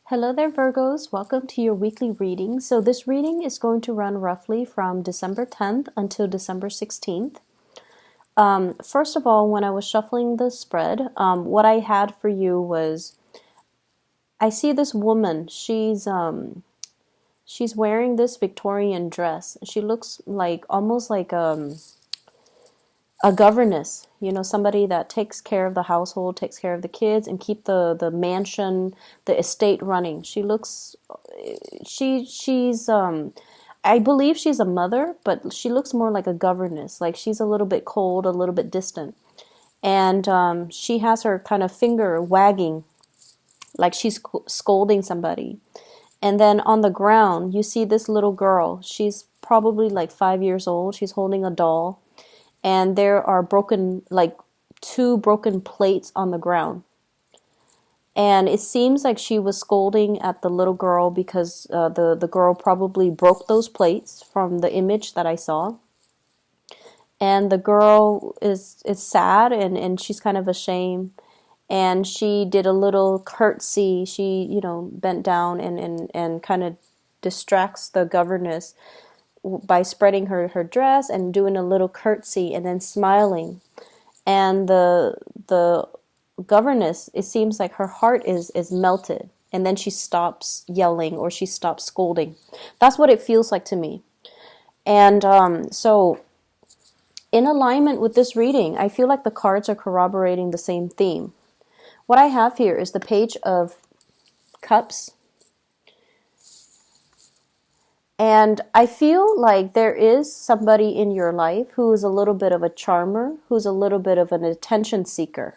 Hello there, Virgos. Welcome to your weekly reading. So, this reading is going to run roughly from December 10th until December 16th. First of all, when I was shuffling the spread, what I had for you was I see this woman. She's wearing this Victorian dress. She looks like almost like a governess, somebody that takes care of the household, takes care of the kids, and keep the mansion, the estate running. She looks, she's I believe she's a mother, but she looks more like a governess. Like she's a little bit cold, a little bit distant, and she has her kind of finger wagging, like she's scolding somebody. And then on the ground, you see this little girl. She's probably like 5 years old. She's holding a doll and there are like two broken plates on the ground. And it seems like she was scolding at the little girl because the girl probably broke those plates from the image that I saw. And the girl is sad and she's kind of ashamed. And she did a little curtsy. She, bent down and kind of distracts the governess by spreading her dress and doing a little curtsy and then smiling. And the governess, it seems like her heart is melted, and then she stops yelling or she stops scolding. That's what it feels like to me. And so in alignment with this reading, I feel like the cards are corroborating the same theme. What I have here is the Page of Cups. And I feel like there is somebody in your life who is a little bit of a charmer, who's a little bit of an attention seeker.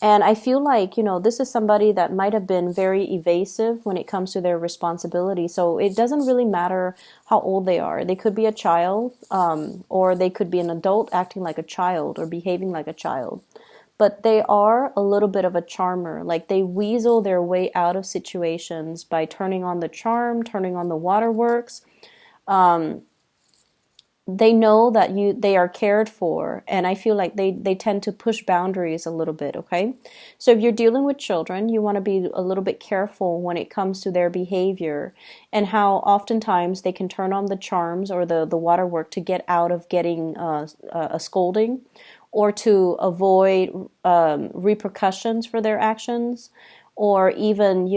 And I feel like, this is somebody that might have been very evasive when it comes to their responsibility. So it doesn't really matter how old they are. They could be a child, or they could be an adult acting like a child or behaving like a child. But they are a little bit of a charmer. Like they weasel their way out of situations by turning on the charm, turning on the waterworks. They know that they are cared for, and I feel like they tend to push boundaries a little bit, okay? So if you're dealing with children, you want to be a little bit careful when it comes to their behavior and how oftentimes they can turn on the charms or the waterwork to get out of getting a scolding, or to avoid repercussions for their actions, or even,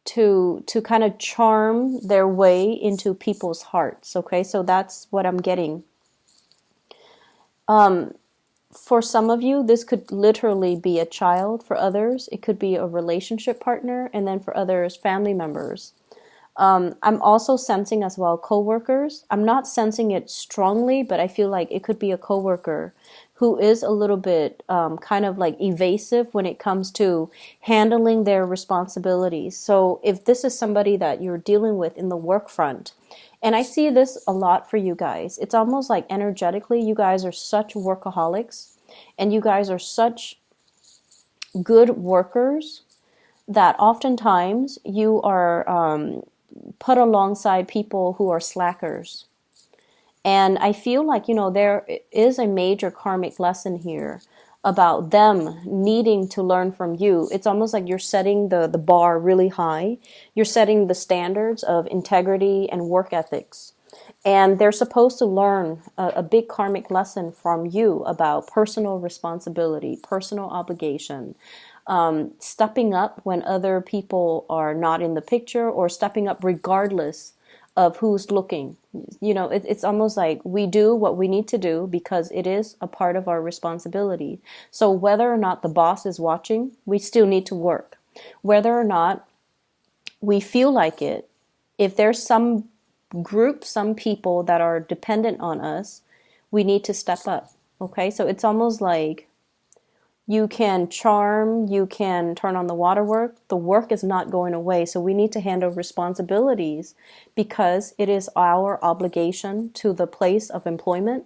to kind of charm their way into people's hearts. Okay, so that's what I'm getting. For some of you, this could literally be a child. For others, it could be a relationship partner, and then for others, family members. I'm also sensing as well coworkers. I'm not sensing it strongly, but I feel like it could be a coworker who is a little bit kind of like evasive when it comes to handling their responsibilities. So if this is somebody that you're dealing with in the work front, and I see this a lot for you guys, it's almost like energetically you guys are such workaholics and you guys are such good workers that oftentimes you are put alongside people who are slackers. And I feel like, there is a major karmic lesson here about them needing to learn from you. It's almost like you're setting the bar really high. You're setting the standards of integrity and work ethics. And they're supposed to learn a big karmic lesson from you about personal responsibility, personal obligation, stepping up when other people are not in the picture, or stepping up regardless of who's looking. It's almost like we do what we need to do because it is a part of our responsibility. So whether or not the boss is watching, we still need to work. Whether or not we feel like it, if there's some group, some people that are dependent on us, we need to step up. Okay, so it's almost like you can charm, you can turn on the waterwork. The work is not going away. So we need to handle responsibilities because it is our obligation to the place of employment.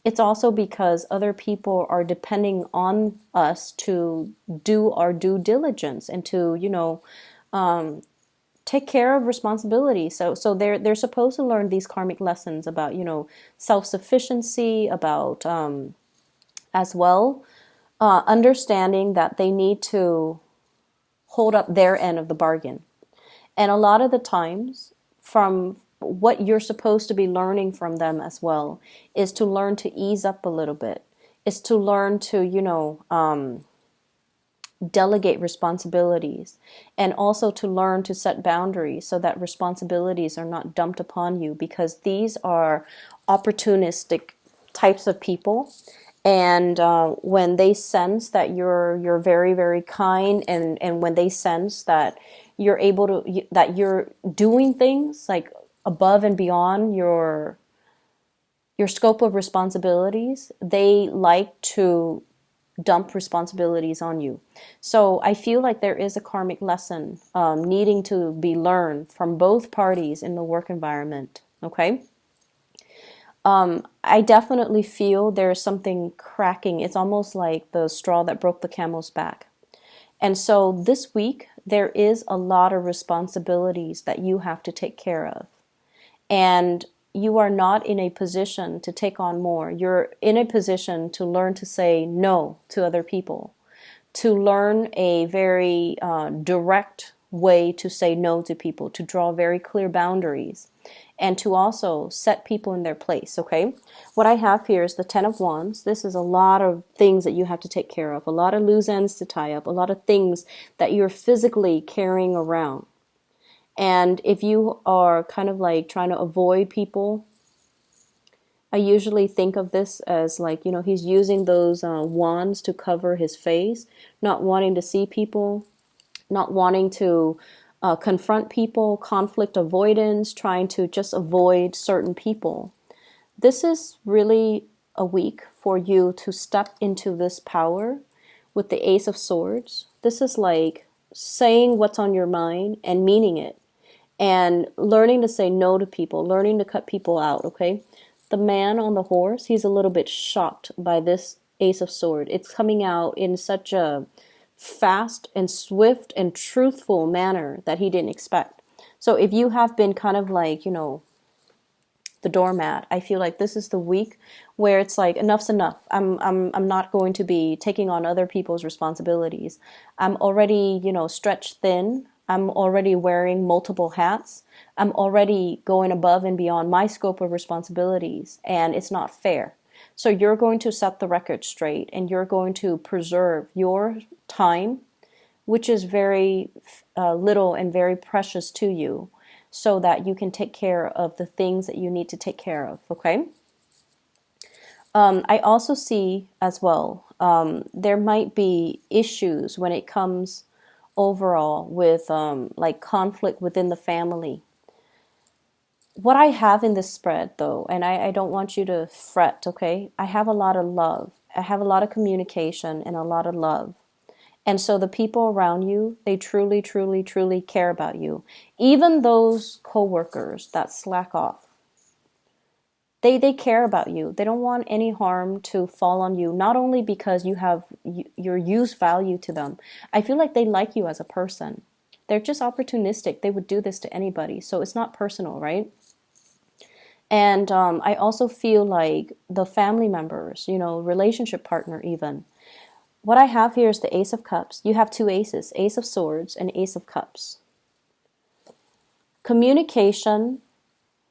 It's also because other people are depending on us to do our due diligence and to, take care of responsibility. So they're supposed to learn these karmic lessons about, self-sufficiency, about as well understanding that they need to hold up their end of the bargain. And a lot of the times, from what you're supposed to be learning from them as well, is to learn to ease up a little bit, is to learn to, delegate responsibilities, and also to learn to set boundaries so that responsibilities are not dumped upon you, because these are opportunistic types of people. And when they sense that you're very, very kind, and when they sense that you're able to, that you're doing things like above and beyond your scope of responsibilities, they like to dump responsibilities on you. So I feel like there is a karmic lesson needing to be learned from both parties in the work environment. Okay. I definitely feel there's something cracking. It's almost like the straw that broke the camel's back. And so this week, there is a lot of responsibilities that you have to take care of. And you are not in a position to take on more. You're in a position to learn to say no to other people, to learn a very direct way to say no to people, to draw very clear boundaries, and to also set people in their place, okay? What I have here is the Ten of Wands. This is a lot of things that you have to take care of, a lot of loose ends to tie up, a lot of things that you're physically carrying around. And if you are kind of like trying to avoid people, I usually think of this as like, he's using those wands to cover his face, not wanting to see people, not wanting to confront people, conflict avoidance, trying to just avoid certain people. This is really a week for you to step into this power with the Ace of Swords. This is like saying what's on your mind and meaning it, and learning to say no to people, learning to cut people out, okay? The man on the horse, he's a little bit shocked by this Ace of Swords. It's coming out in such a fast and swift and truthful manner that he didn't expect. So if you have been kind of like, the doormat, I feel like this is the week where it's like, enough's enough. I'm not going to be taking on other people's responsibilities. I'm already, stretched thin. I'm already wearing multiple hats. I'm already going above and beyond my scope of responsibilities, and it's not fair. So you're going to set the record straight, and you're going to preserve your time, which is very little and very precious to you, so that you can take care of the things that you need to take care of, okay? I also see as well, there might be issues when it comes overall with like conflict within the family. What I have in this spread though, and I don't want you to fret, okay? I have a lot of love. I have a lot of communication and a lot of love. And so the people around you, they truly, truly, truly care about you. Even those coworkers that slack off, they care about you. They don't want any harm to fall on you, not only because you have your use value to them. I feel like they like you as a person. They're just opportunistic. They would do this to anybody. So it's not personal, right? And I also feel like the family members, relationship partner even. What I have here is the Ace of Cups. You have two aces, Ace of Swords and Ace of Cups. Communication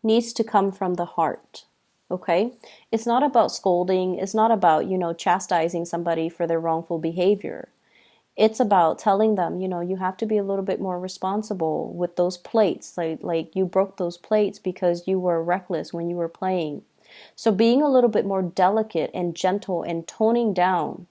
needs to come from the heart, okay? It's not about scolding. It's not about, chastising somebody for their wrongful behavior. It's about telling them, you have to be a little bit more responsible with those plates. Like you broke those plates because you were reckless when you were playing. So being a little bit more delicate and gentle and toning down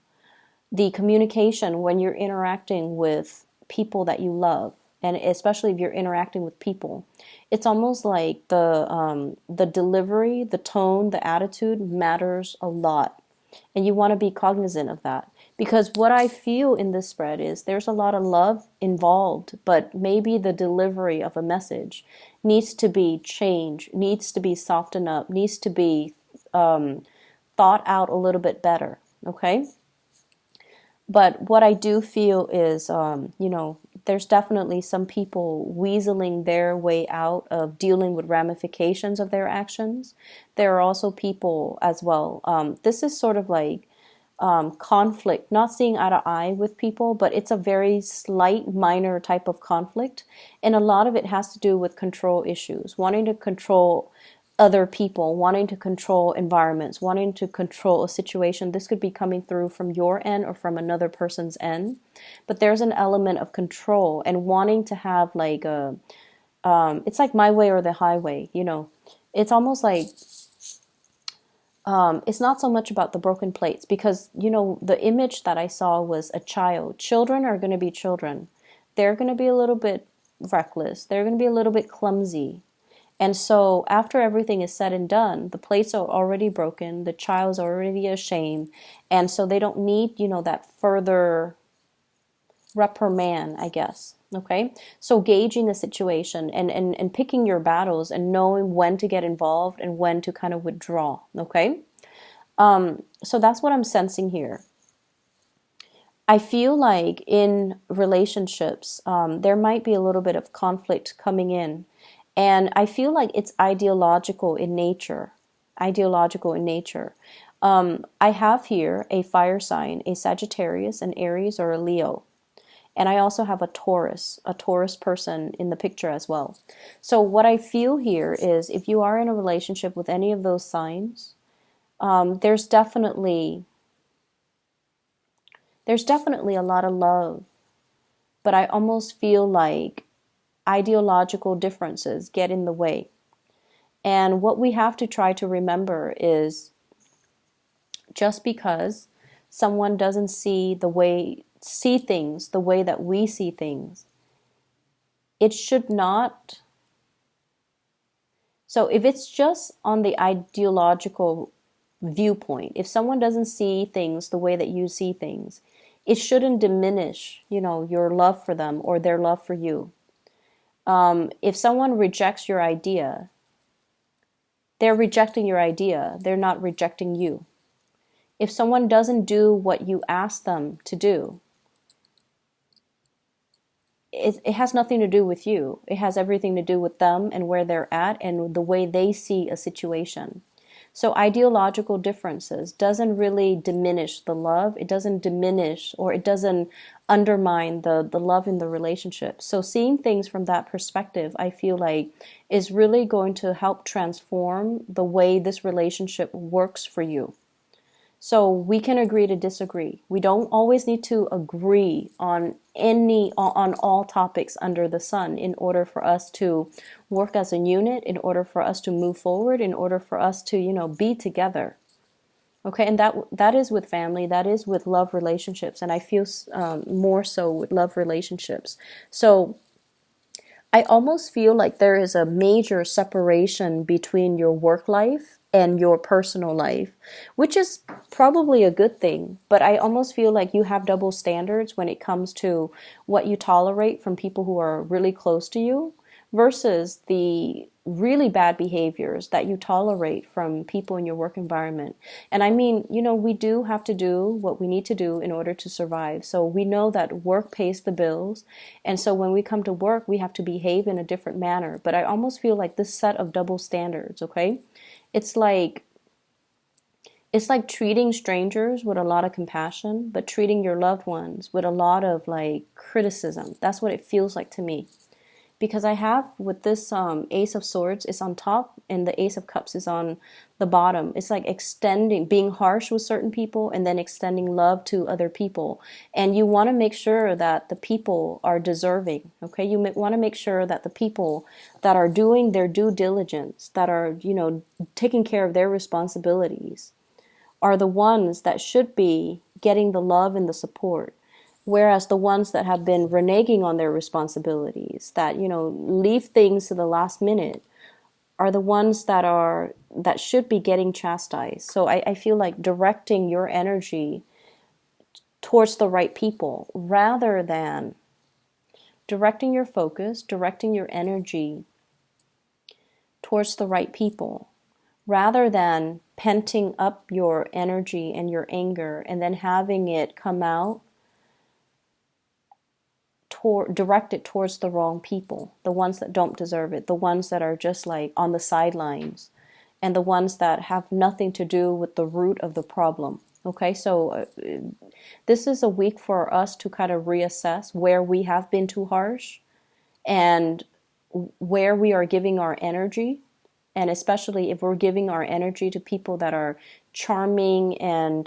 the communication when you're interacting with people that you love, and especially if you're interacting with people, it's almost like the delivery, the tone, the attitude matters a lot, and you want to be cognizant of that. Because what I feel in this spread is there's a lot of love involved, but maybe the delivery of a message needs to be changed, needs to be softened up, needs to be thought out a little bit better, okay? But what I do feel is, there's definitely some people weaseling their way out of dealing with ramifications of their actions. There are also people as well. This is sort of like conflict, not seeing eye to eye with people, but it's a very slight, minor type of conflict. And a lot of it has to do with control issues, wanting to control other people, wanting to control environments, wanting to control a situation. This could be coming through from your end or from another person's end. But there's an element of control and wanting to have like a, it's like my way or the highway, you know. It's almost like, it's not so much about the broken plates because, you know, the image that I saw was a child. Children are going to be children. They're going to be a little bit reckless. They're going to be a little bit clumsy. And so after everything is said and done, the plates are already broken. The child's already ashamed. And so they don't need, you know, that further reprimand, I guess. Okay. So gauging a situation and picking your battles and knowing when to get involved and when to kind of withdraw. Okay. So that's what I'm sensing here. I feel like in relationships, there might be a little bit of conflict coming in. And I feel like it's ideological in nature. Ideological in nature. I have here a fire sign, a Sagittarius, an Aries, or a Leo. And I also have a Taurus person in the picture as well. So what I feel here is if you are in a relationship with any of those signs, there's definitely a lot of love. But I almost feel like ideological differences get in the way. And what we have to try to remember is just because someone doesn't see things the way that we see things, it should not. So if it's just on the ideological viewpoint, if someone doesn't see things the way that you see things, it shouldn't diminish, you know, your love for them or their love for you. If someone rejects your idea, they're rejecting your idea. They're not rejecting you. If someone doesn't do what you ask them to do, it has nothing to do with you. It has everything to do with them and where they're at and the way they see a situation. So ideological differences doesn't really diminish the love. It doesn't diminish or it doesn't undermine the love in the relationship. So seeing things from that perspective, I feel like is really going to help transform the way this relationship works for you. So we can agree to disagree. We don't always need to agree on all topics under the sun in order for us to work as a unit, in order for us to move forward, in order for us to, you know, be together. Okay, and that is with family, that is with love relationships, and I feel more so with love relationships. So I almost feel like there is a major separation between your work life and your personal life, which is probably a good thing. But I almost feel like you have double standards when it comes to what you tolerate from people who are really close to you versus the really bad behaviors that you tolerate from people in your work environment. And I mean, you know, we do have to do what we need to do in order to survive. So we know that work pays the bills. And so when we come to work, we have to behave in a different manner. But I almost feel like this set of double standards, okay? It's like treating strangers with a lot of compassion, but treating your loved ones with a lot of like criticism. That's what it feels like to me. Because I have with this Ace of Swords, it's on top and the Ace of Cups is on the bottom. It's like being harsh with certain people and then extending love to other people. And you want to make sure that the people are deserving, okay? You want to make sure that the people that are doing their due diligence, that are, you know, taking care of their responsibilities, are the ones that should be getting the love and the support. Whereas the ones that have been reneging on their responsibilities, that, you know, leave things to the last minute, are the ones that should be getting chastised. So I feel like directing your energy towards the right people rather than directing your focus, directing your energy towards the right people rather than penting up your energy and your anger and then having it come out directed towards the wrong people, the ones that don't deserve it, the ones that are just like on the sidelines, and the ones that have nothing to do with the root of the problem. Okay, so this is a week for us to kind of reassess where we have been too harsh and where we are giving our energy. And especially if we're giving our energy to people that are charming and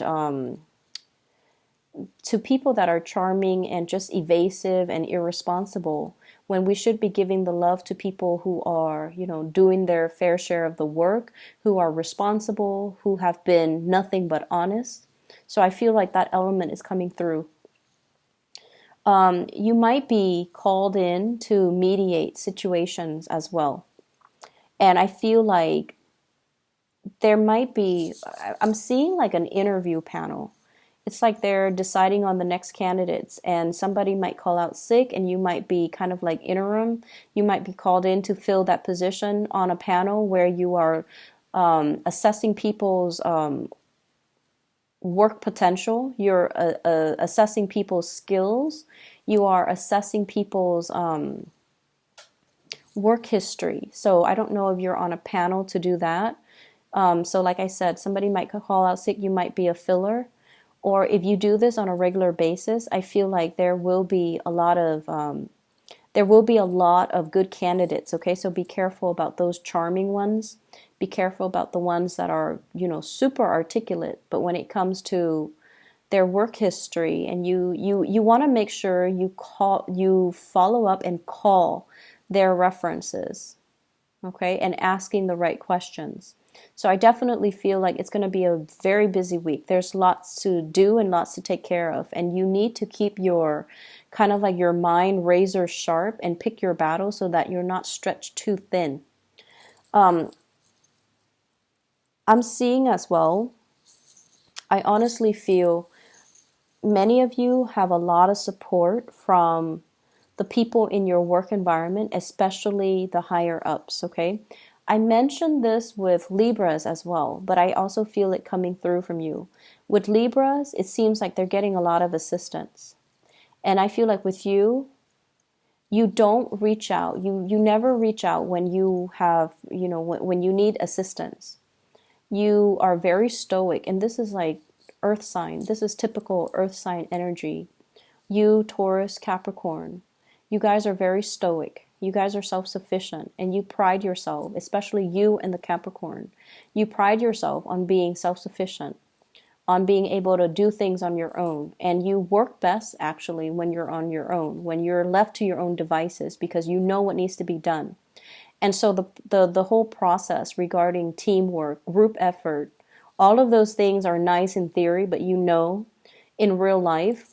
just evasive and irresponsible, when we should be giving the love to people who are, doing their fair share of the work, who are responsible, who have been nothing but honest. So I feel like that element is coming through. You might be called in to mediate situations as well. And I feel like I'm seeing like an interview panel. It's like they're deciding on the next candidates, and somebody might call out sick, and you might be kind of like interim. You might be called in to fill that position on a panel where you are assessing people's work potential. You're assessing people's skills. You are assessing people's work history. So I don't know if you're on a panel to do that. So like I said, somebody might call out sick. You might be a filler. Or if you do this on a regular basis, I feel like there will be a lot of good candidates. Okay, so be careful about those charming ones. Be careful about the ones that are, super articulate. But when it comes to their work history, and you want to make sure you follow up and call their references, okay, and asking the right questions. So I definitely feel like it's going to be a very busy week. There's lots to do and lots to take care of. And you need to keep your kind of like your mind razor sharp and pick your battle so that you're not stretched too thin. I'm seeing as well, I honestly feel many of you have a lot of support from the people in your work environment, especially the higher ups, okay? I mentioned this with Libras as well, but I also feel it coming through from you. With Libras, it seems like they're getting a lot of assistance. And I feel like with you, you don't reach out. You never reach out when you have, when you need assistance. You are very stoic, and this is like earth sign. This is typical earth sign energy. You, Taurus, Capricorn, you guys are very stoic. You guys are self-sufficient, and you pride yourself, especially you and the Capricorn. You pride yourself on being self-sufficient, on being able to do things on your own. And you work best actually when you're on your own, when you're left to your own devices, because you know what needs to be done. And so the whole process regarding teamwork, group effort, all of those things are nice in theory, but in real life,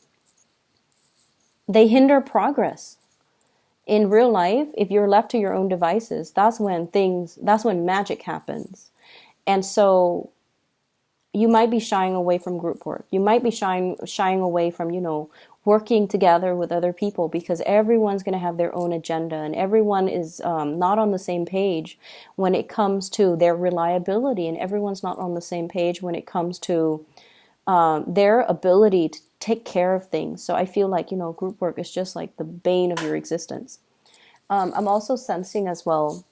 they hinder progress. In real life, if you're left to your own devices, that's when magic happens. And so you might be shying away from group work. You might be shying away from, working together with other people, because everyone's going to have their own agenda, and everyone is not on the same page when it comes to their reliability, and everyone's not on the same page when it comes to their ability to take care of things. So I feel like, group work is just like the bane of your existence. I'm also sensing as well,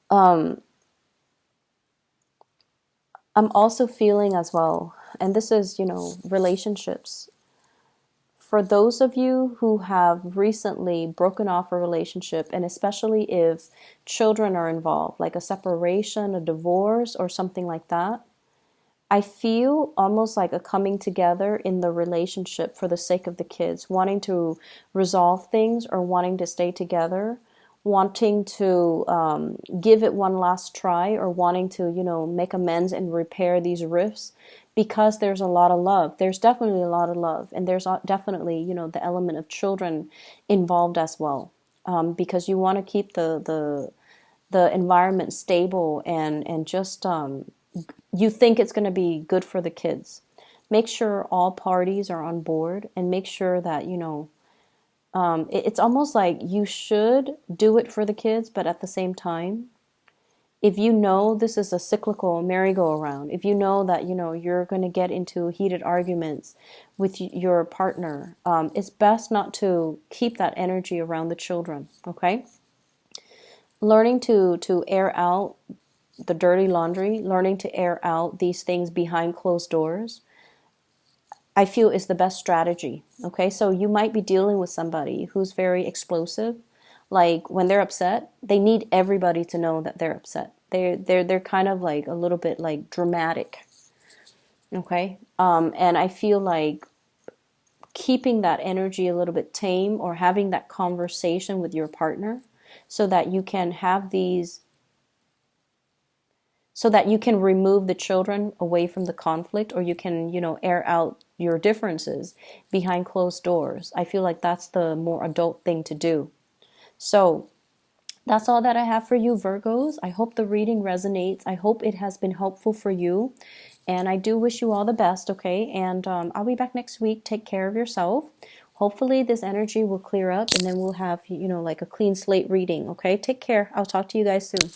I'm also feeling as well, and this is, relationships. For those of you who have recently broken off a relationship, and especially if children are involved, like a separation, a divorce, or something like that, I feel almost like a coming together in the relationship for the sake of the kids, wanting to resolve things or wanting to stay together, wanting to give it one last try, or wanting to, make amends and repair these rifts, because there's a lot of love. There's definitely a lot of love. And there's definitely, the element of children involved as well, because you want to keep the environment stable and just you think it's going to be good for the kids. Make sure all parties are on board, and make sure that, it's almost like you should do it for the kids, but at the same time, if you know this is a cyclical merry-go-round, if you know that, you're going to get into heated arguments with your partner, it's best not to keep that energy around the children, okay? Learning to air out the dirty laundry, learning to air out these things behind closed doors, I feel is the best strategy. Okay, so you might be dealing with somebody who's very explosive. Like when they're upset, they need everybody to know that they're upset. They're kind of like a little bit like dramatic. Okay, and I feel like keeping that energy a little bit tame, or having that conversation with your partner, so that you can have these, so that you can remove the children away from the conflict, or you can, air out your differences behind closed doors. I feel like that's the more adult thing to do. So that's all that I have for you, Virgos. I hope the reading resonates. I hope it has been helpful for you. And I do wish you all the best, okay? And I'll be back next week. Take care of yourself. Hopefully this energy will clear up, and then we'll have, like a clean slate reading, okay? Take care. I'll talk to you guys soon.